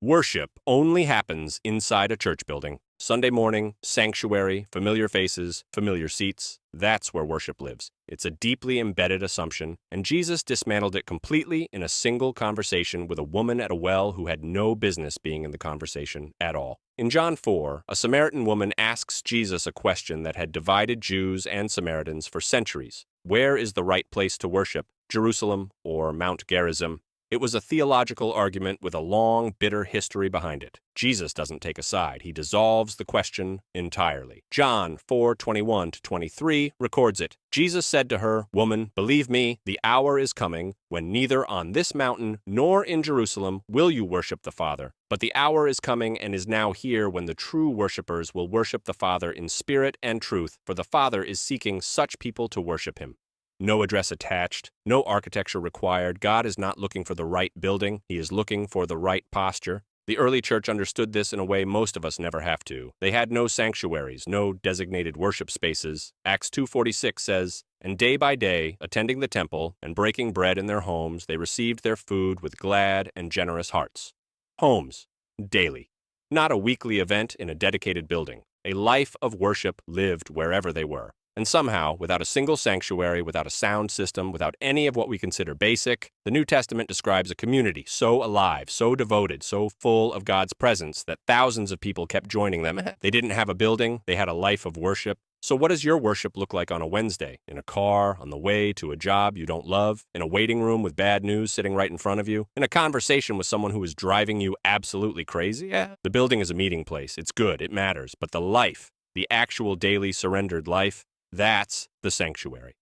Worship only happens inside a church building. Sunday morning, sanctuary, familiar faces, familiar seats. That's where worship lives. It's a deeply embedded assumption, and Jesus dismantled it completely in a single conversation with a woman at a well who had no business being in the conversation at all. In John 4, a Samaritan woman asks Jesus a question that had divided Jews and Samaritans for centuries. Where is the right place to worship, Jerusalem or Mount Gerizim? It was a theological argument with a long, bitter history behind it. Jesus doesn't take a side. He dissolves the question entirely. John 4:21-23 records it. Jesus said to her, "Woman, believe me, the hour is coming when neither on this mountain nor in Jerusalem will you worship the Father. But the hour is coming and is now here when the true worshipers will worship the Father in spirit and truth, for the Father is seeking such people to worship him." No address attached, no architecture required. God is not looking for the right building. He is looking for the right posture. The early church understood this in a way most of us never have to. They had no sanctuaries, no designated worship spaces. Acts 2:46 says, "And day by day, attending the temple and breaking bread in their homes, they received their food with glad and generous hearts." Homes, daily. Not a weekly event in a dedicated building. A life of worship lived wherever they were. And somehow, without a single sanctuary, without a sound system, without any of what we consider basic, the New Testament describes a community so alive, so devoted, so full of God's presence that thousands of people kept joining them. They didn't have a building, they had a life of worship. So what does your worship look like on a Wednesday? In a car, on the way to a job you don't love, in a waiting room with bad news sitting right in front of you, in a conversation with someone who is driving you absolutely crazy? The building is a meeting place. It's good, it matters. But the life, the actual daily surrendered life, that's the sanctuary.